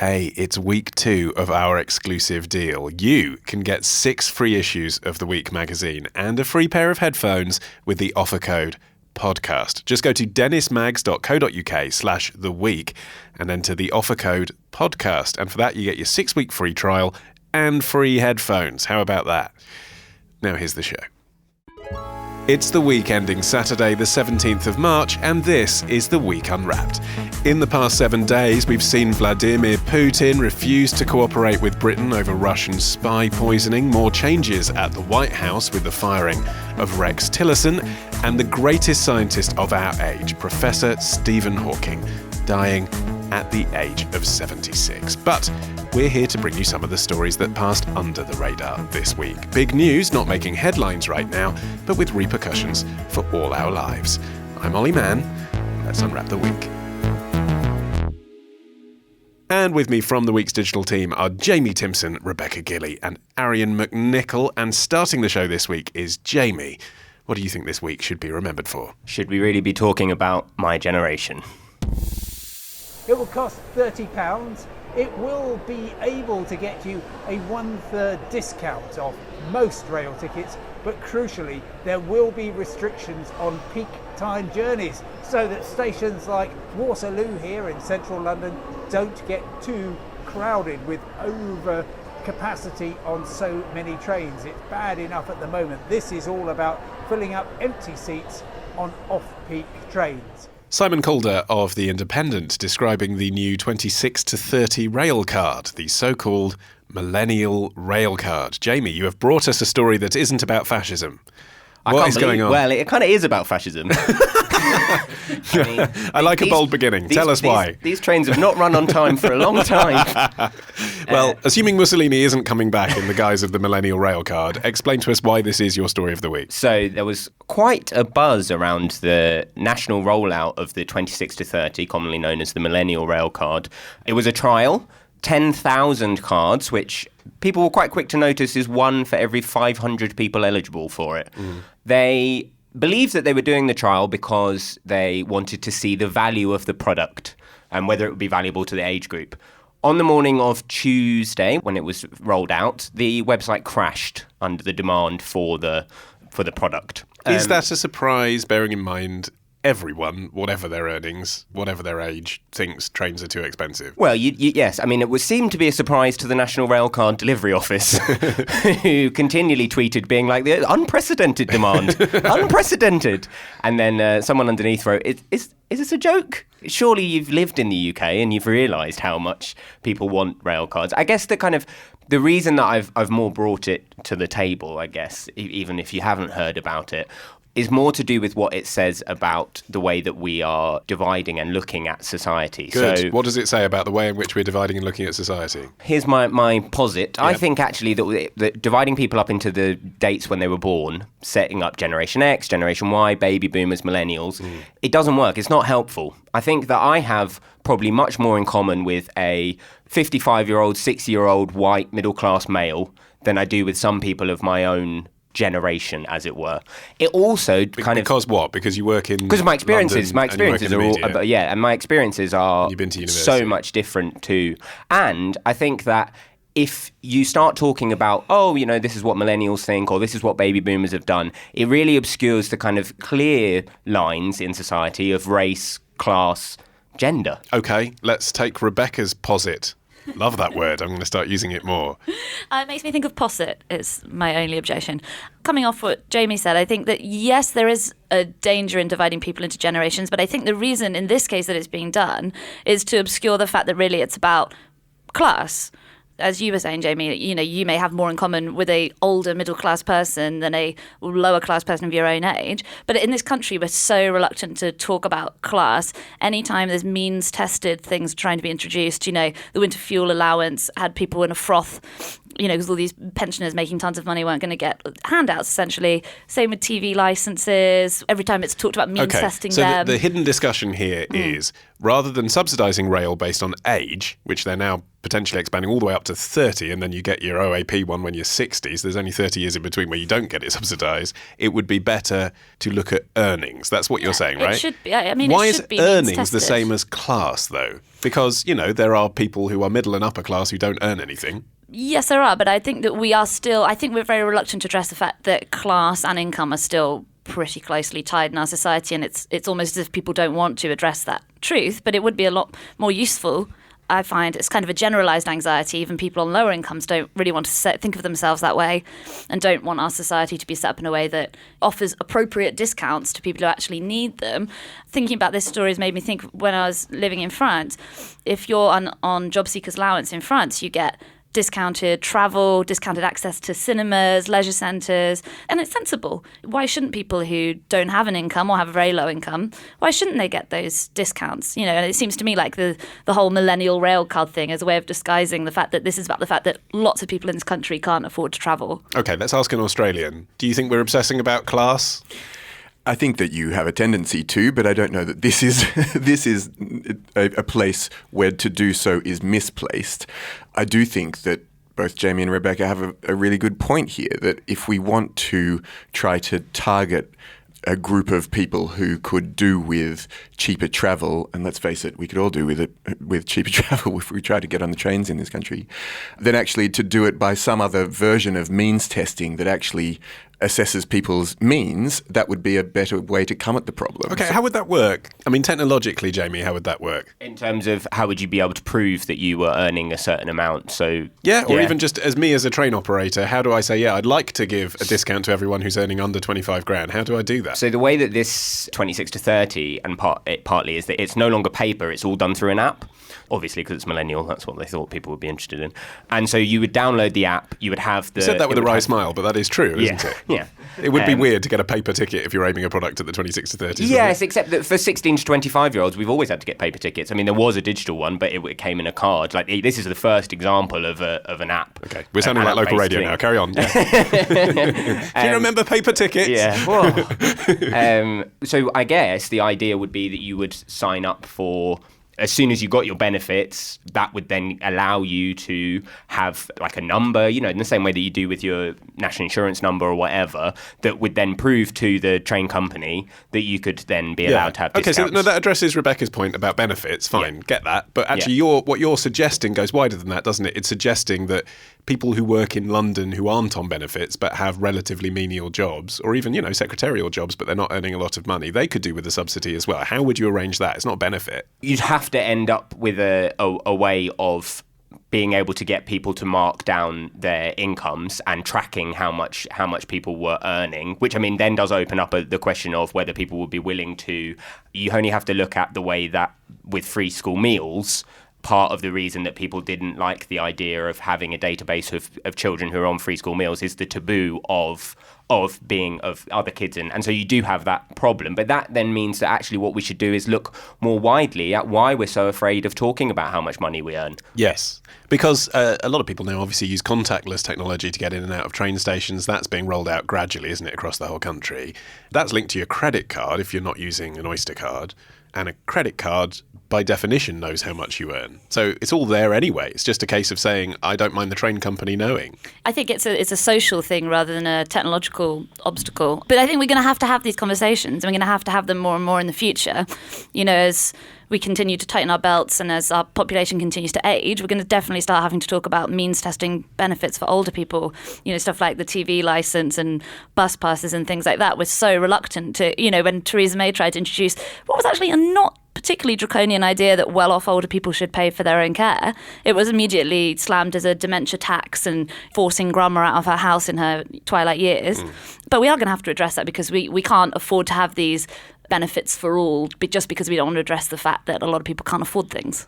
Hey, it's week 2 of our exclusive deal. You can get 6 free issues of The Week magazine and a free pair of headphones with the offer code podcast. Just go to dennismags.co.uk/theweek and enter the offer code podcast. And for that, you get your 6-week free trial and free headphones. How about that? Now here's the show. It's the week ending Saturday the 17th of March, and this is The Week Unwrapped. In the past 7 days, we've seen Vladimir Putin refuse to cooperate with Britain over Russian spy poisoning, more changes at the White House with the firing of Rex Tillerson, and the greatest scientist of our age, Professor Stephen Hawking, dying at the age of 76. But we're here to bring you some of the stories that passed under the radar this week. Big news, not making headlines right now, but with repercussions for all our lives. I'm Ollie Mann. Let's unwrap the week. And with me from the week's digital team are Jamie Timpson, Rebecca Gilley, and Arian McNichol. And starting the show this week is Jamie. What do you think this week should be remembered for? Should we really be talking about my generation? It will cost £30. It will be able to get you a 1/3 discount off most rail tickets, but crucially, there will be restrictions on peak time journeys so that stations like Waterloo here in central London don't get too crowded with over capacity on so many trains. It's bad enough at the moment. This is all about filling up empty seats on off-peak trains. Simon Calder of The Independent describing the new 26 to 30 rail card, the so-called millennial rail card. Jamie, you have brought us a story that isn't about fascism. What is going on? Well, it kind of is about fascism. I like a bold beginning. Tell us why. These trains have not run on time for a long time. Well, assuming Mussolini isn't coming back in the guise of the millennial rail card, explain to us why this is your story of the week. So there was quite a buzz around the national rollout of the 26 to 30, commonly known as the millennial rail card. It was a trial. 10,000 cards, which people were quite quick to notice is one for every 500 people eligible for it. They believed that they were doing the trial because they wanted to see the value of the product and whether it would be valuable to the age group. On the morning of Tuesday, when it was rolled out, the website crashed under the demand for the product. Is that a surprise, bearing in mind everyone, whatever their earnings, whatever their age, thinks trains are too expensive? Well, yes. I mean, it would seem to be a surprise to the National Railcard Delivery Office, who continually tweeted being like, the unprecedented demand, unprecedented. And then someone underneath wrote, is this a joke? Surely you've lived in the UK and you've realised how much people want rail cards. I guess the reason that I've more brought it to the table, I guess, even if you haven't heard about it, is more to do with what it says about the way that we are dividing and looking at society. Good. So, what does it say about the way in which we're dividing and looking at society? Here's my posit. Yeah. I think actually that dividing people up into the dates when they were born, setting up Generation X, Generation Y, baby boomers, millennials, it doesn't work. It's not helpful. I think that I have probably much more in common with a 55-year-old, 60-year-old white middle-class male than I do with some people of my own generation, as it were. It also because what? Because you work in because my experiences London are all and my experiences are You've been to university. So much different too. And I think that if you start talking about, this is what millennials think or this is what baby boomers have done, it really obscures the kind of clear lines in society of race, class, gender. Okay, let's take Rebecca's posit. Love that word. I'm going to start using it more. It makes me think of posset is my only objection. Coming off what Jamie said, I think that, yes, there is a danger in dividing people into generations, but I think the reason in this case that it's being done is to obscure the fact that really it's about class. As you were saying, Jamie, you may have more in common with a older middle-class person than a lower-class person of your own age. But in this country, we're so reluctant to talk about class. Anytime there's means-tested things trying to be introduced, the winter fuel allowance had people in a froth, because all these pensioners making tons of money weren't going to get handouts, essentially. Same with TV licenses. Every time it's talked about means-testing them. So the hidden discussion here is, rather than subsidising rail based on age, which they're now potentially expanding all the way up to 30, and then you get your OAP one when you're 60, so there's only 30 years in between where you don't get it subsidised, it would be better to look at earnings. That's what you're saying, right? It should be. I mean, why it should be is earnings means-tested. the same as class, though? Because, there are people who are middle and upper class who don't earn anything. Yes, there are, but I think that I think we're very reluctant to address the fact that class and income are still pretty closely tied in our society, and it's almost as if people don't want to address that truth, but it would be a lot more useful. I find it's kind of a generalised anxiety. Even people on lower incomes don't really want to think of themselves that way, and don't want our society to be set up in a way that offers appropriate discounts to people who actually need them. Thinking about this story has made me think, when I was living in France, if you're on job seekers allowance in France, you get discounted travel, discounted access to cinemas, leisure centres, and it's sensible. Why shouldn't people who don't have an income or have a very low income, why shouldn't they get those discounts? And it seems to me like the whole millennial rail card thing is a way of disguising the fact that this is about the fact that lots of people in this country can't afford to travel. Okay, let's ask an Australian. Do you think we're obsessing about class? I think that you have a tendency to, but I don't know that this is a place where to do so is misplaced. I do think that both Jamie and Rebecca have a really good point here, that if we want to try to target a group of people who could do with cheaper travel, and let's face it, we could all do with cheaper travel if we try to get on the trains in this country, then actually to do it by some other version of means testing that actually assesses people's means, that would be a better way to come at the problem. Okay, how would that work? I mean, technologically, Jamie, how would that work? In terms of how would you be able to prove that you were earning a certain amount? So or even just as me as a train operator, how do I say, I'd like to give a discount to everyone who's earning under 25 grand? How do I do that? So the way that this 26 to 30 and partly is that it's no longer paper, it's all done through an app. Obviously, because it's millennial, that's what they thought people would be interested in. And so you would download the app, you would have the... You said that with a wry smile, but that is true, isn't it? Yeah. It would be weird to get a paper ticket if you're aiming a product at the 26 to 30s. Yes, except that for 16 to 25-year-olds, we've always had to get paper tickets. I mean, there was a digital one, but it came in a card. Like, this is the first example of an app. Okay, we're sounding like local radio now. Carry on. Yeah. Do you remember paper tickets? Yeah. So I guess the idea would be that you would sign up for... As soon as you got your benefits, that would then allow you to have like a number, in the same way that you do with your national insurance number or whatever, that would then prove to the train company that you could then be allowed to have discounts. Okay, so that addresses Rebecca's point about benefits. Fine, get that. But actually, what you're suggesting goes wider than that, doesn't it? It's suggesting that people who work in London who aren't on benefits but have relatively menial jobs, or even, secretarial jobs, but they're not earning a lot of money, they could do with a subsidy as well. How would you arrange that? It's not a benefit. You'd have to end up with a way of being able to get people to mark down their incomes and tracking how much people were earning, which, I mean, then does open up the question of whether people would be willing to... You only have to look at the way that with free school meals... Part of the reason that people didn't like the idea of having a database of children who are on free school meals is the taboo of other kids in. And so you do have that problem. But that then means that actually what we should do is look more widely at why we're so afraid of talking about how much money we earn. Yes, because a lot of people now obviously use contactless technology to get in and out of train stations. That's being rolled out gradually, isn't it, across the whole country? That's linked to your credit card if you're not using an Oyster card. And a credit card, by definition, knows how much you earn. So it's all there anyway. It's just a case of saying, I don't mind the train company knowing. I think it's a social thing rather than a technological obstacle. But I think we're going to have these conversations, and we're going to have them more and more in the future. As we continue to tighten our belts and as our population continues to age, we're going to definitely start having to talk about means testing benefits for older people. Stuff like the TV license and bus passes and things like that. We're so reluctant to, when Theresa May tried to introduce what was actually a not particularly draconian idea that well-off older people should pay for their own care. It was immediately slammed as a dementia tax and forcing grandma out of her house in her twilight years. But we are going to have to address that because we can't afford to have these benefits for all just because we don't want to address the fact that a lot of people can't afford things.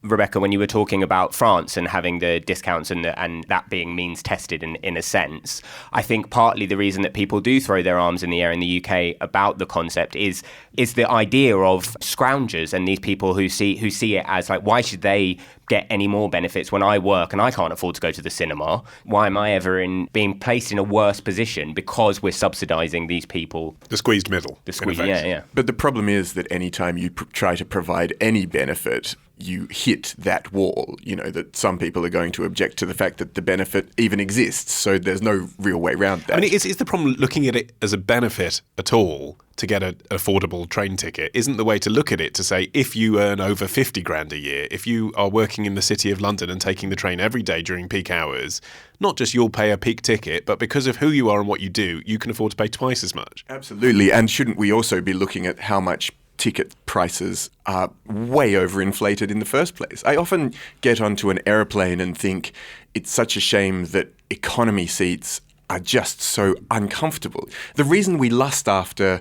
Rebecca, when you were talking about France and having the discounts and that being means tested in a sense, I think partly the reason that people do throw their arms in the air in the UK about the concept is the idea of scroungers and these people who see it as like, why should they get any more benefits when I work and I can't afford to go to the cinema? Why am I ever being placed in a worse position because we're subsidising these people? The squeezed middle. Yeah. But the problem is that any time you try to provide any benefit, you hit that wall, that some people are going to object to the fact that the benefit even exists. So there's no real way around that. I mean, is the problem looking at it as a benefit at all to get an affordable train ticket? Isn't the way to look at it to say, if you earn over 50 grand a year, if you are working in the City of London and taking the train every day during peak hours, not just you'll pay a peak ticket, but because of who you are and what you do, you can afford to pay twice as much. Absolutely. And shouldn't we also be looking at how much ticket prices are way overinflated in the first place? I often get onto an aeroplane and think it's such a shame that economy seats are just so uncomfortable. The reason we lust after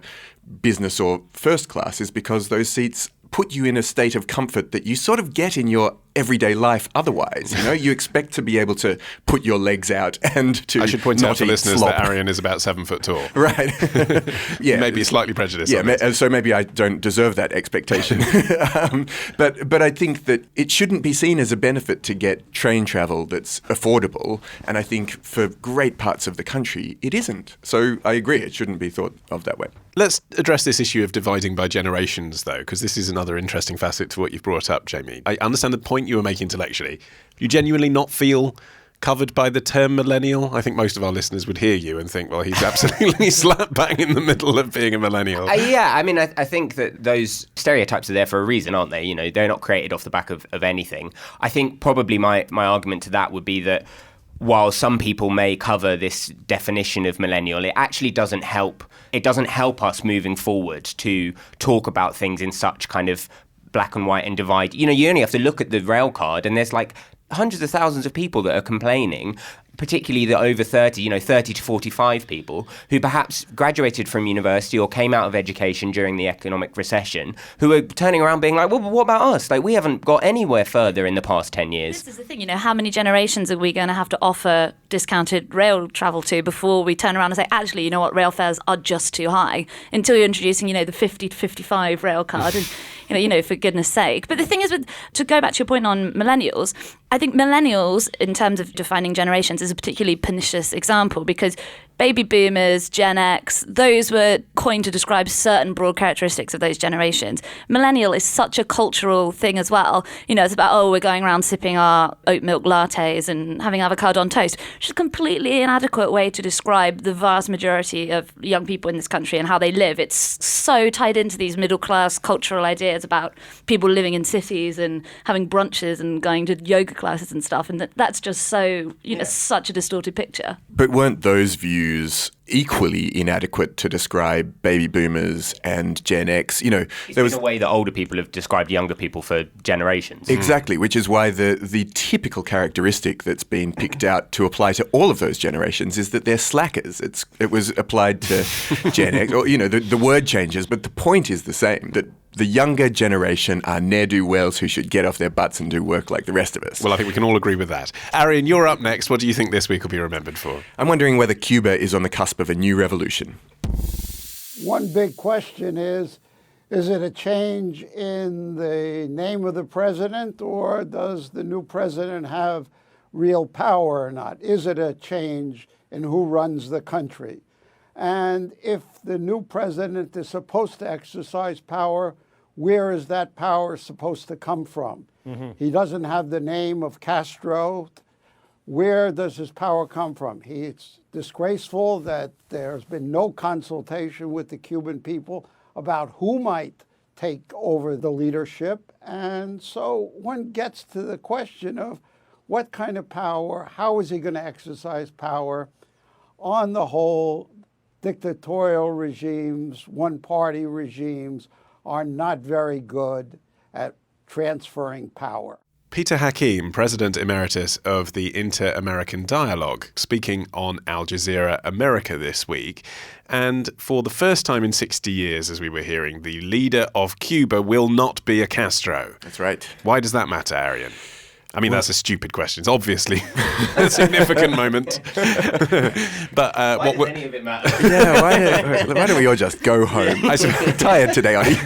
business or first class is because those seats put you in a state of comfort that you sort of get in your everyday life otherwise. You expect to be able to put your legs out and to I should point out not to eat listeners slop. that Arian is about 7 foot tall. Right. Yeah. Maybe slightly prejudiced. Yeah, on it. so maybe I don't deserve that expectation. But I think that it shouldn't be seen as a benefit to get train travel that's affordable. And I think for great parts of the country, it isn't. So I agree, it shouldn't be thought of that way. Let's address this issue of dividing by generations, though, because this is another interesting facet to what you've brought up, Jamie. I understand the point you were making intellectually. You genuinely not feel covered by the term millennial? I think most of our listeners would hear you and think, well, he's absolutely slap bang in the middle of being a millennial. I think that those stereotypes are there for a reason, aren't they? They're not created off the back of anything. I think probably my argument to that would be that while some people may cover this definition of millennial, it actually doesn't help. It doesn't help us moving forward to talk about things in such kind of black and white and divide. You only have to look at the rail card and there's like hundreds of thousands of people that are complaining, particularly the over 30, 30 to 45 people who perhaps graduated from university or came out of education during the economic recession, who are turning around being like, well, what about us? Like, we haven't got anywhere further in the past 10 years. This is the thing, how many generations are we going to have to offer discounted rail travel to before we turn around and say, actually, you know what, rail fares are just too high, until you're introducing, the 50 to 55 rail card and, for goodness sake. But the thing is, to go back to your point on millennials, I think millennials, in terms of defining generations, is a particularly pernicious example because baby boomers, Gen X, those were coined to describe certain broad characteristics of those generations. Millennial is such a cultural thing as well. It's about, we're going around sipping our oat milk lattes and having avocado on toast, which is a completely inadequate way to describe the vast majority of young people in this country and how they live. It's so tied into these middle-class cultural ideas about people living in cities and having brunches and going to yoga classes and stuff, and that's just so, such a distorted picture. But weren't those views equally inadequate to describe baby boomers and Gen X? There was a way that older people have described younger people for generations. Exactly, which is why the typical characteristic that's been picked out to apply to all of those generations is that they're slackers. It was applied to Gen X, or the word changes, but the point is the same, that the younger generation are ne'er-do-wells who should get off their butts and do work like the rest of us. Well, I think we can all agree with that. Arian, you're up next. What do you think this week will be remembered for? I'm wondering whether Cuba is on the cusp of a new revolution. One big question is it a change in the name of the president, or does the new president have real power or not? Is it a change in who runs the country? And if the new president is supposed to exercise power, where is that power supposed to come from? Mm-hmm. He doesn't have the name of Castro. Where does his power come from? It's disgraceful that there's been no consultation with the Cuban people about who might take over the leadership. And so one gets to the question of what kind of power, how is he going to exercise power? On the whole, dictatorial regimes, one-party regimes are not very good at transferring power. Peter Hakim, President Emeritus of the Inter-American Dialogue, speaking on Al Jazeera America this week. And for the first time in 60 years, as we were hearing, the leader of Cuba will not be a Castro. That's right. Why does that matter, Arian? I mean, that's a stupid question. It's obviously a significant moment. But why does any of it matter? Yeah, why don't we all just go home? I'm tired today, are you?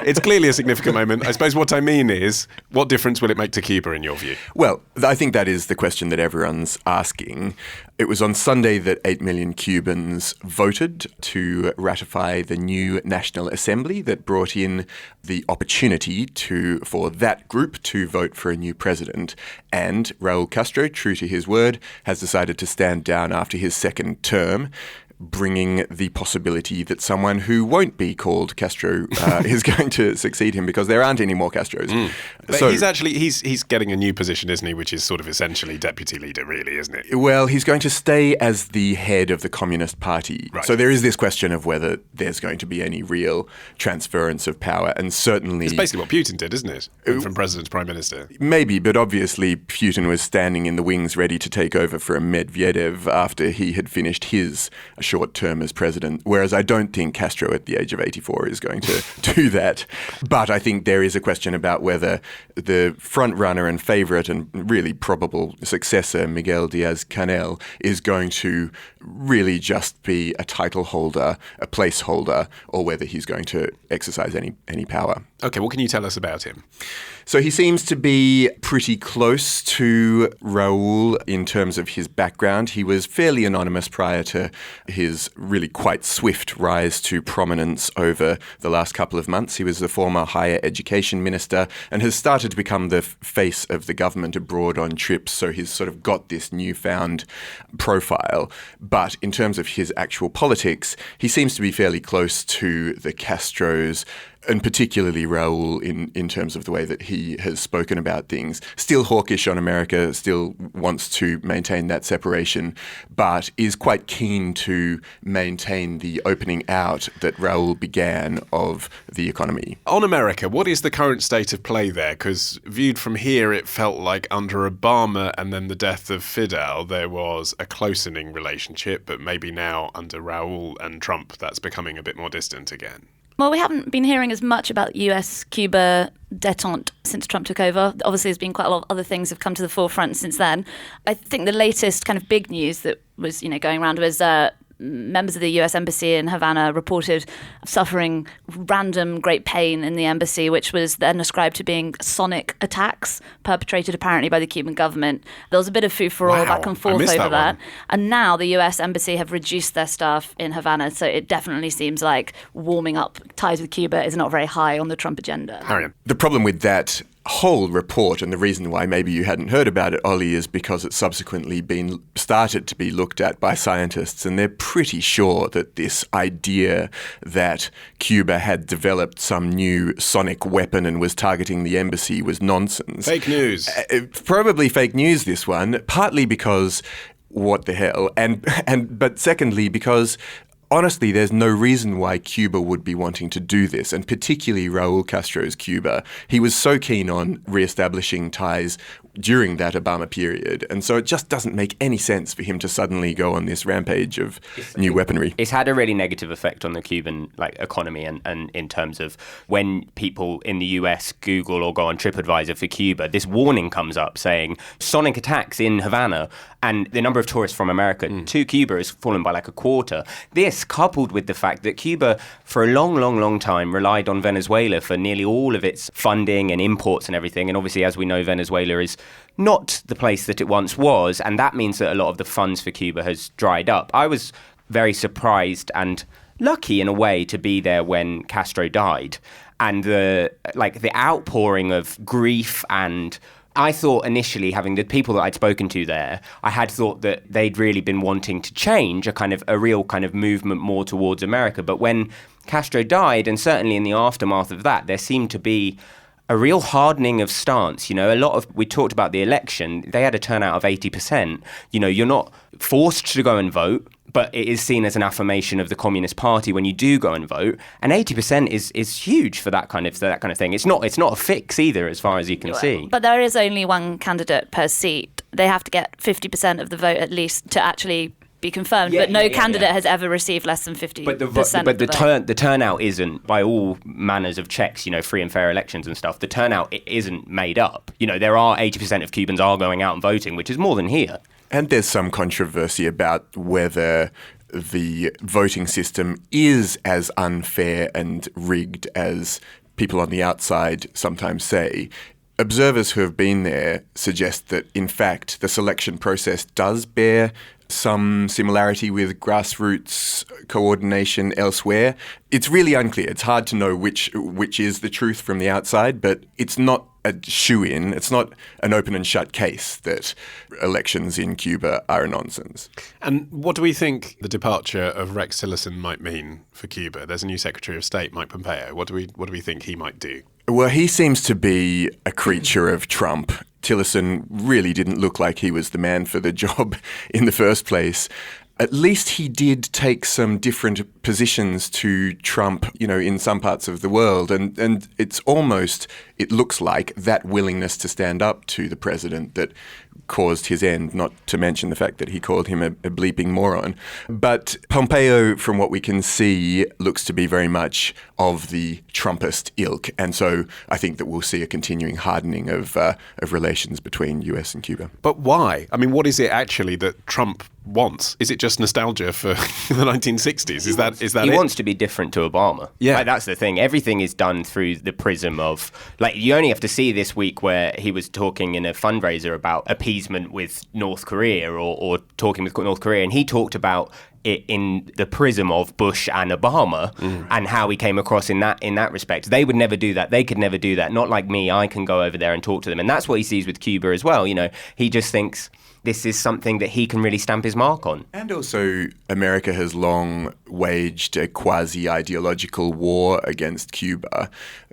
It's clearly a significant moment. I suppose what I mean is, What difference will it make to Cuba, in your view? Well, I think that is the question that everyone's asking. It was on Sunday that 8 million Cubans voted to ratify the new National Assembly that brought in the opportunity for that group to vote for a new president. And Raul Castro, true to his word, has decided to stand down after his second term, bringing the possibility that someone who won't be called Castro is going to succeed him, because there aren't any more Castros. But so, he's getting a new position, isn't he, which is sort of essentially deputy leader, really, isn't it? Well, he's going to stay as the head of the Communist Party. Right. So there is this question of whether there's going to be any real transference of power, and certainly... It's basically what Putin did, isn't it? From president to prime minister. Maybe, but obviously Putin was standing in the wings ready to take over from Medvedev after he had finished his short term as president, whereas I don't think Castro at the age of 84 is going to do that. But I think there is a question about whether the front runner and favourite and really probable successor, Miguel Diaz-Canel, is going to really just be a title holder, a placeholder, or whether he's going to exercise any power. Okay, what can you tell us about him? So he seems to be pretty close to Raul in terms of his background. He was fairly anonymous prior to his really quite swift rise to prominence over the last couple of months. He was the former higher education minister and has started to become the face of the government abroad on trips. So he's sort of got this newfound profile. But in terms of his actual politics, he seems to be fairly close to the Castros, and particularly Raul in terms of the way that he has spoken about things. Still hawkish on America, still wants to maintain that separation, but is quite keen to maintain the opening out that Raul began of the economy. On America, what is the current state of play there? Because viewed from here, it felt like under Obama and then the death of Fidel, there was a closening relationship, but maybe now under Raul and Trump, that's becoming a bit more distant again. Well, we haven't been hearing as much about US-Cuba détente since Trump took over. Obviously, there's been quite a lot of other things have come to the forefront since then. I think the latest kind of big news that was, going around was members of the US Embassy in Havana reported suffering random great pain in the embassy, which was then ascribed to being sonic attacks perpetrated apparently by the Cuban government. There was a bit of foo-for-all back and forth over that. And now the US Embassy have reduced their staff in Havana, so it definitely seems like warming up ties with Cuba is not very high on the Trump agenda. Marion. The problem with that whole report, and the reason why maybe you hadn't heard about it, Ollie, is because it's subsequently been started to be looked at by scientists, and they're pretty sure that this idea that Cuba had developed some new sonic weapon and was targeting the embassy was nonsense. Fake news. Probably fake news, this one, partly because what the hell, but secondly because honestly, there's no reason why Cuba would be wanting to do this, and particularly Raul Castro's Cuba. He was so keen on reestablishing ties during that Obama period, and so it just doesn't make any sense for him to suddenly go on this rampage of new weaponry. It's had a really negative effect on the Cuban economy, and in terms of when people in the US Google or go on TripAdvisor for Cuba, this warning comes up saying sonic attacks in Havana, and the number of tourists from America to Cuba has fallen by like a quarter. This, coupled with the fact that Cuba, for a long time, relied on Venezuela for nearly all of its funding and imports and everything. And obviously, as we know, Venezuela is not the place that it once was. And that means that a lot of the funds for Cuba has dried up. I was very surprised and lucky in a way to be there when Castro died. And the outpouring of grief, and I thought initially, having the people that I'd spoken to there, I had thought that they'd really been wanting to change a real kind of movement more towards America. But when Castro died, and certainly in the aftermath of that, there seemed to be a real hardening of stance. We talked about the election, they had a turnout of 80%. You're not forced to go and vote, but it is seen as an affirmation of the Communist Party when you do go and vote, and 80% is huge for that kind of thing. It's not a fix either, as far as you can see. But there is only one candidate per seat. They have to get 50% of the vote at least to actually be confirmed. But no candidate has ever received less than 50%. But the turnout isn't, by all manners of checks, free and fair elections and stuff. The turnout isn't made up. There are 80% of Cubans are going out and voting, which is more than here. And there's some controversy about whether the voting system is as unfair and rigged as people on the outside sometimes say. observers who have been there suggest that, in fact, the selection process does bear some similarity with grassroots coordination elsewhere. It's really unclear. It's hard to know which is the truth from the outside, but it's not a shoe-in. It's not an open and shut case that elections in Cuba are a nonsense. And what do we think the departure of Rex Tillerson might mean for Cuba? There's a new Secretary of State, Mike Pompeo. What do we think he might do? Well, he seems to be a creature of Trump. Tillerson really didn't look like he was the man for the job in the first place. At least he did take some different positions to Trump, in some parts of the world. And it looks like that willingness to stand up to the president that caused his end, not to mention the fact that he called him a bleeping moron. But Pompeo, from what we can see, looks to be very much of the Trumpist ilk. And so I think that we'll see a continuing hardening of relations between US and Cuba. But why? I mean, what is it actually that Trump wants? Is it just nostalgia for the 1960s? Is that he it? wants to be different to Obama. Yeah. That's the thing. Everything is done through the prism of, you only have to see this week where he was talking in a fundraiser about appeasement with North Korea or talking with North Korea, and he talked about it in the prism of Bush and Obama and how he came across in that respect. They would never do that. They could never do that. Not like me. I can go over there and talk to them. And that's what he sees with Cuba as well. He just thinks this is something that he can really stamp his mark on. And also, America has long waged a quasi-ideological war against Cuba.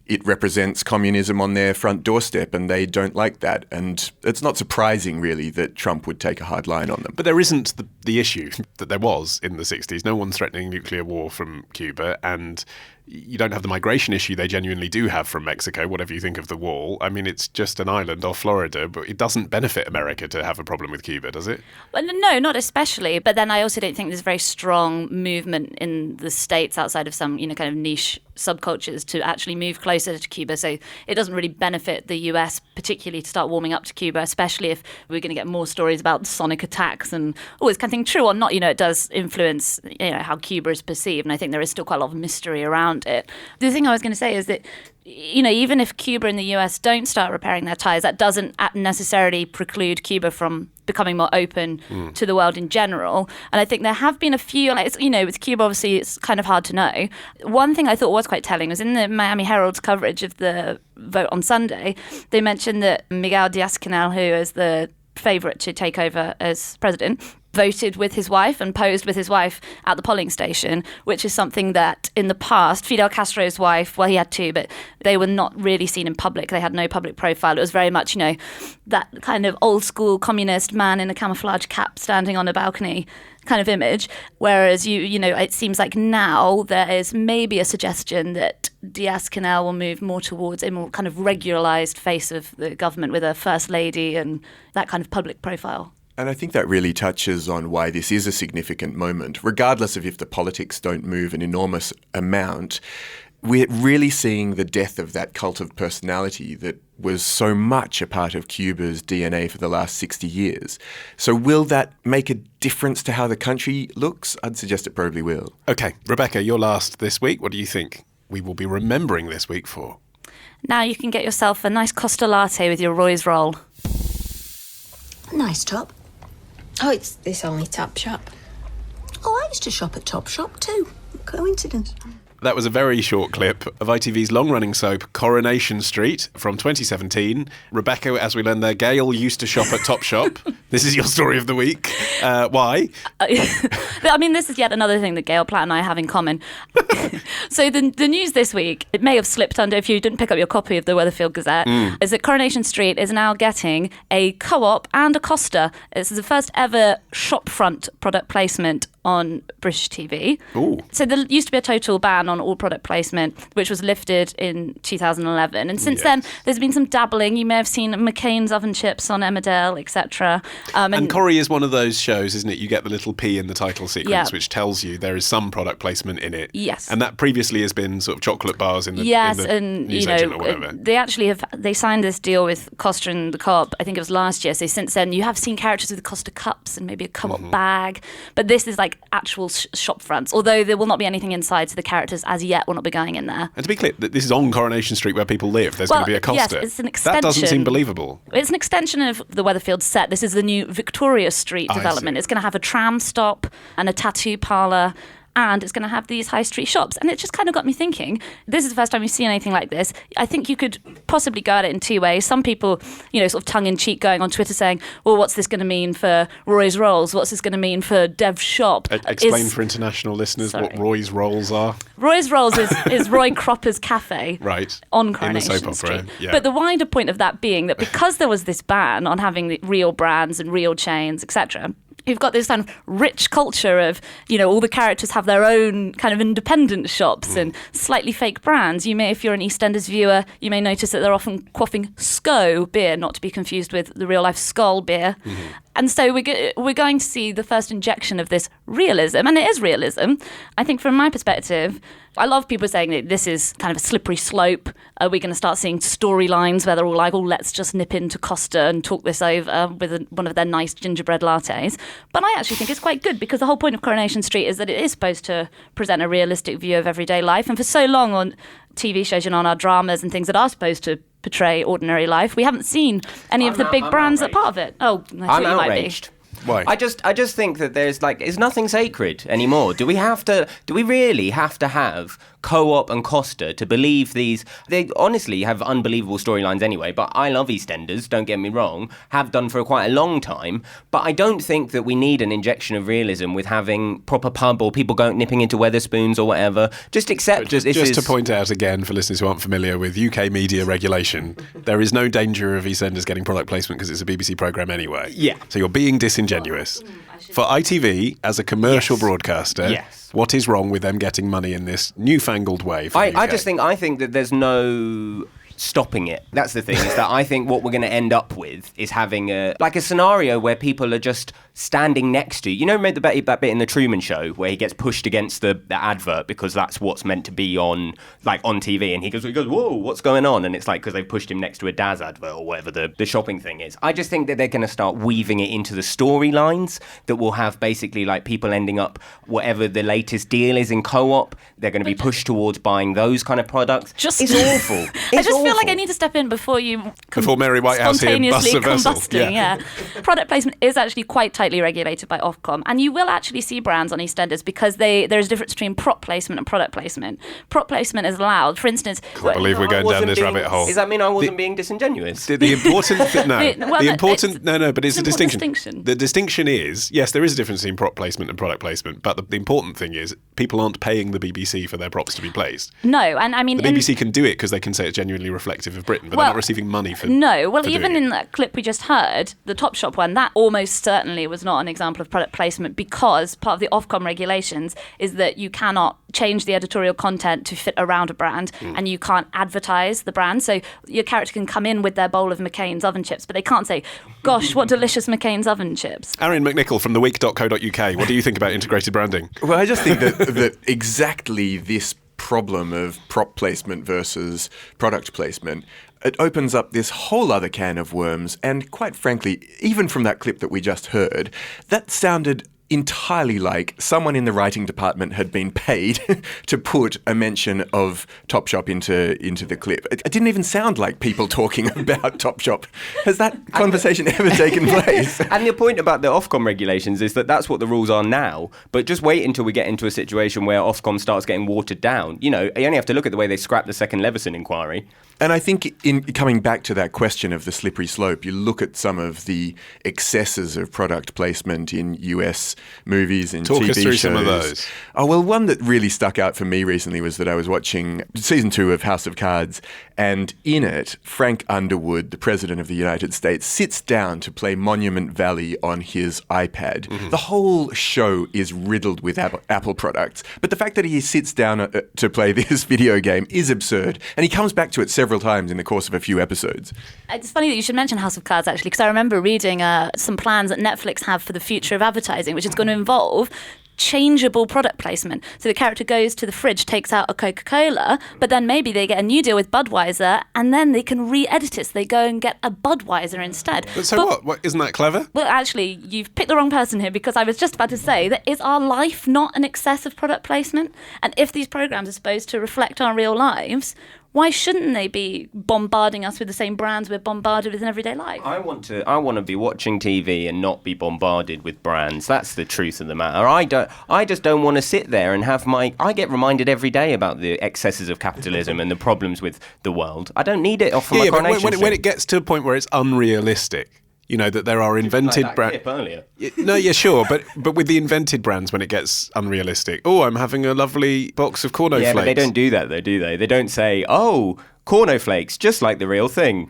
It represents communism on their front doorstep, and they don't like that. And it's not surprising, really, that Trump would take a hard line on them. But there isn't the issue that there was in the 60s. No one's threatening nuclear war from Cuba, and you don't have the migration issue they genuinely do have from Mexico, whatever you think of the wall. I mean, it's just an island off Florida, but it doesn't benefit America to have a problem with Cuba, does it? Well, no, not especially. But then I also don't think there's a very strong movement in the States outside of some, kind of niche subcultures to actually move closer to Cuba. So it doesn't really benefit the US particularly to start warming up to Cuba, especially if we're going to get more stories about sonic attacks and all this kind of thing. True or not, it does influence, how Cuba is perceived. And I think there is still quite a lot of mystery around it. The thing I was going to say is that, even if Cuba and the US don't start repairing their ties, that doesn't necessarily preclude Cuba from becoming more open to the world in general. And I think there have been a few, with Cuba, obviously, it's kind of hard to know. One thing I thought was quite telling was in the Miami Herald's coverage of the vote on Sunday, they mentioned that Miguel Diaz-Canel, who is the favourite to take over as president, voted with his wife and posed with his wife at the polling station, which is something that in the past, Fidel Castro's wife, well, he had two, but they were not really seen in public. They had no public profile. It was very much, that kind of old school communist man in a camouflage cap standing on a balcony kind of image. Whereas, it seems like now there is maybe a suggestion that Diaz-Canel will move more towards a more kind of regularized face of the government with a first lady and that kind of public profile. And I think that really touches on why this is a significant moment. Regardless of if the politics don't move an enormous amount, we're really seeing the death of that cult of personality that was so much a part of Cuba's DNA for the last 60 years. So will that make a difference to how the country looks? I'd suggest it probably will. Okay, Rebecca, you're last this week. What do you think we will be remembering this week for? Now you can get yourself a nice Costa Latte with your Roy's roll. Nice top. Oh, it's this only Topshop. Oh, I used to shop at Topshop too. Coincidence. That was a very short clip of ITV's long-running soap Coronation Street from 2017. Rebecca, as we learned there, Gail used to shop at Topshop. This is your story of the week. Why? I mean, this is yet another thing that Gail Platt and I have in common. So the news this week, it may have slipped under if you didn't pick up your copy of the Weatherfield Gazette, is that Coronation Street is now getting a Co-op and a Costa. This is the first ever shopfront product placement on British TV. Ooh. So there used to be a total ban on all product placement, which was lifted in 2011. And since then, there's been some dabbling. You may have seen McCain's oven chips on Emmerdale, etc. And Corrie is one of those shows, isn't it? You get the little P in the title sequence, which tells you there is some product placement in it. Yes. And that previously has been sort of chocolate bars in the and newsagent or whatever. They actually they signed this deal with Costa and the Co-op, I think it was last year. So since then, you have seen characters with the Costa cups and maybe a Co-op bag. But this is like actual shop fronts, although there will not be anything inside, so the characters as yet will not be going in there. And to be clear, this is on Coronation Street where people live. There's going to be a Costa. Yes, it's an extension. That doesn't seem believable. It's an extension of the Weatherfield set. This is the new Victoria Street development. It's going to have a tram stop and a tattoo parlour, and it's going to have these high street shops. And it just kind of got me thinking, this is the first time we've seen anything like this. I think you could possibly go at it in two ways. Some people, sort of tongue-in-cheek going on Twitter saying, well, what's this going to mean for Roy's Rolls? What's this going to mean for Dev's shop? Explain for international listeners what Roy's Rolls are. Roy's Rolls is Roy Cropper's cafe on Coronation in the soap opera, Street. But the wider point of that being that because there was this ban on having the real brands and real chains, etc., you've got this kind of rich culture of, all the characters have their own kind of independent shops and slightly fake brands. You may, if you're an EastEnders viewer, you may notice that they're often quaffing SCO beer, not to be confused with the real-life Skull beer. And so we're going to see the first injection of this realism, and it is realism. I think from my perspective, I love people saying that this is kind of a slippery slope. Are we going to start seeing storylines where they're all like, let's just nip into Costa and talk this over with one of their nice gingerbread lattes? But I actually think it's quite good because the whole point of Coronation Street is that it is supposed to present a realistic view of everyday life. And for so long on TV shows, on our dramas and things that are supposed to portray ordinary life, we haven't seen any of the big brands that are part of it. Oh, I thought you outraged. Might be. Why? I just think that there's nothing sacred anymore. Do we really have to have Co-op and Costa to believe these? They honestly have unbelievable storylines anyway, but I love EastEnders, don't get me wrong, have done for quite a long time, but I don't think that we need an injection of realism with having proper pub or people nipping into Weatherspoons or whatever. Just accept just to point out again for listeners who aren't familiar with UK media regulation, there is no danger of EastEnders getting product placement because it's a BBC programme anyway. Yeah. So you're being disingenuous. For ITV, as a commercial broadcaster, what is wrong with them getting money in this newfangled way for the UK? I think that there's no stopping it. That's the thing, is that I think what we're going to end up with is having a scenario where people are just standing next to you. Remember that bit in the Truman Show where he gets pushed against the advert because that's what's meant to be on TV, and he goes, whoa, what's going on? And it's like because they've pushed him next to a Daz advert or whatever the shopping thing is. I just think that they're going to start weaving it into the storylines that will have basically people ending up whatever the latest deal is in Co-op. They're going to be pushed towards buying those kind of products. It's awful. I just feel like I need to step in before Mary Whitehouse here busts a vessel. Combusting. Product placement is actually quite tightly regulated by Ofcom, and you will actually see brands on EastEnders because there's a difference between prop placement and product placement. Prop placement is allowed. For instance, I can't believe we're going down this rabbit hole. Does that mean I wasn't being disingenuous? The important thing, but it's a distinction. Distinction. The distinction is, yes, there is a difference between prop placement and product placement, but the important thing is people aren't paying the BBC for their props to be placed. No, and I mean the BBC can do it because they can say it's genuinely reflective of Britain, but they're not receiving money for. No, well, for even doing in that clip we just heard, the Topshop one, that almost certainly was not an example of product placement because part of the Ofcom regulations is that you cannot change the editorial content to fit around a brand and you can't advertise the brand. So your character can come in with their bowl of McCain's oven chips, but they can't say, gosh, what delicious McCain's oven chips. Arian McNichol from theweek.co.uk, what do you think about integrated branding? Well, I just think that exactly this problem of prop placement versus product placement, it opens up this whole other can of worms. And quite frankly, even from that clip that we just heard, that sounded entirely like someone in the writing department had been paid to put a mention of Topshop into the clip. It didn't even sound like people talking about Topshop. Has that conversation ever taken place? And the point about the Ofcom regulations is that that's what the rules are now, but just wait until we get into a situation where Ofcom starts getting watered down. You only have to look at the way they scrapped the second Leveson inquiry. And I think in coming back to that question of the slippery slope, you look at some of the excesses of product placement in US movies and Talk TV us through shows. some of those. Oh, well, one that really stuck out for me recently was that I was watching season 2 of House of Cards, and in it, Frank Underwood, the President of the United States, sits down to play Monument Valley on his iPad. The whole show is riddled with Apple products, but the fact that he sits down to play this video game is absurd, and he comes back to it several times in the course of a few episodes. It's funny that you should mention House of Cards, actually, because I remember reading some plans that Netflix have for the future of advertising, which is going to involve changeable product placement. So the character goes to the fridge, takes out a Coca-Cola, but then maybe they get a new deal with Budweiser, and then they can re-edit it. So they go and get a Budweiser instead. So what? Isn't that clever? Well, actually, you've picked the wrong person here, because I was just about to say that is our life not an excess of product placement? And if these programs are supposed to reflect our real lives, why shouldn't they be bombarding us with the same brands we're bombarded with in everyday life? I want to be watching TV and not be bombarded with brands. That's the truth of the matter. I just don't want to sit there and have I get reminded every day about the excesses of capitalism and the problems with the world. I don't need it off my Coronation but when it gets to a point where it's unrealistic, you know, that there are invented brands. earlier. No, yeah, sure, but with the invented brands, when it gets unrealistic, I'm having a lovely box of cornflakes. Yeah, but they don't do that, though, do they? They don't say, cornflakes, just like the real thing.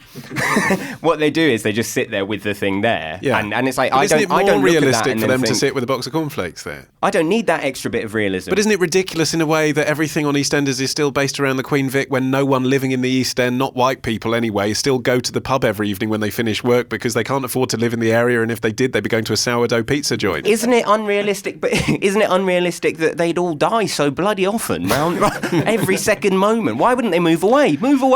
What they do is they just sit there with the thing there, and it's like, but isn't it more realistic for them to sit with a box of cornflakes there? I don't need that extra bit of realism. But isn't it ridiculous in a way that everything on EastEnders is still based around the Queen Vic, when no one living in the East End, not white people anyway, still go to the pub every evening when they finish work because they can't afford to live in the area, and if they did, they'd be going to a sourdough pizza joint? Isn't it unrealistic? But isn't it unrealistic that they'd all die so bloody often, every second moment? Why wouldn't they move away? Move away!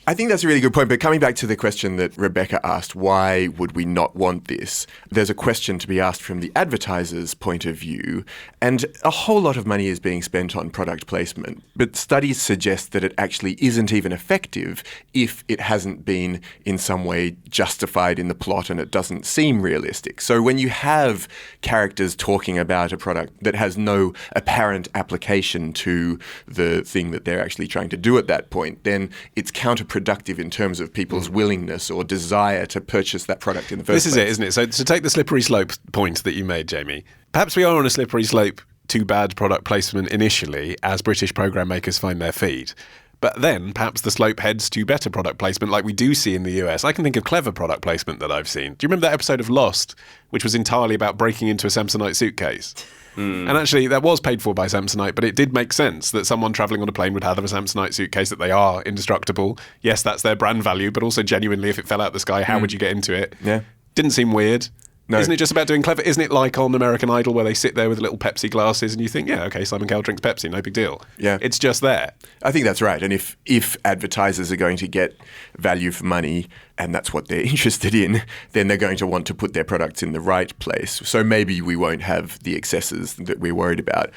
I think that's a really good point, but coming back to the question that Rebecca asked, why would we not want this? There's a question to be asked from the advertiser's point of view, and a whole lot of money is being spent on product placement, but studies suggest that it actually isn't even effective if it hasn't been in some way justified in the plot and it doesn't seem realistic. So when you have characters talking about a product that has no apparent application to the thing that they're actually trying to do at that point, then it's counterproductive in terms of people's willingness or desire to purchase that product in the first place. This is it, isn't it? So to take the slippery slope point that you made, Jamie, perhaps we are on a slippery slope to bad product placement initially as British programme makers find their feet. But then perhaps the slope heads to better product placement like we do see in the US. I can think of clever product placement that I've seen. Do you remember that episode of Lost, which was entirely about breaking into a Samsonite suitcase? And actually, that was paid for by Samsonite, but it did make sense that someone travelling on a plane would have a Samsonite suitcase, that they are indestructible. Yes, that's their brand value, but also genuinely, if it fell out the sky, how would you get into it? Yeah. Didn't seem weird. No. Isn't it just about doing clever? Isn't it like on American Idol where they sit there with little Pepsi glasses and you think, yeah, okay, Simon Cowell drinks Pepsi, no big deal. Yeah. It's just there. I think that's right. And if advertisers are going to get value for money, and that's what they're interested in, then they're going to want to put their products in the right place. So maybe we won't have the excesses that we're worried about.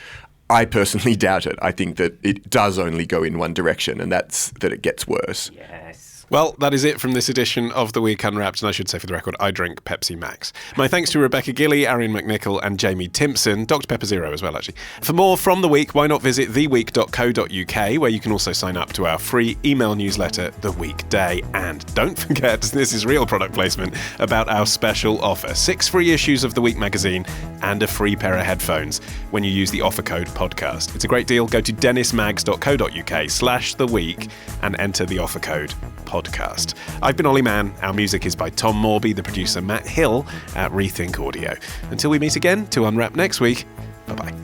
I personally doubt it. I think that it does only go in one direction, and that's that it gets worse. Yes. Well, that is it from this edition of The Week Unwrapped, and I should say for the record, I drink Pepsi Max. My thanks to Rebecca Gilley, Arian McNichol and Jamie Timpson, Dr Pepper Zero as well, actually. For more from The Week, why not visit theweek.co.uk, where you can also sign up to our free email newsletter, The Weekday. And don't forget, this is real product placement, about our special offer. 6 free issues of The Week magazine and a free pair of headphones when you use the offer code podcast. It's a great deal. Go to dennismags.co.uk/theweek and enter the offer code podcast. I've been Ollie Mann. Our music is by Tom Morby, the producer Matt Hill at Rethink Audio. Until we meet again to unwrap next week, bye-bye.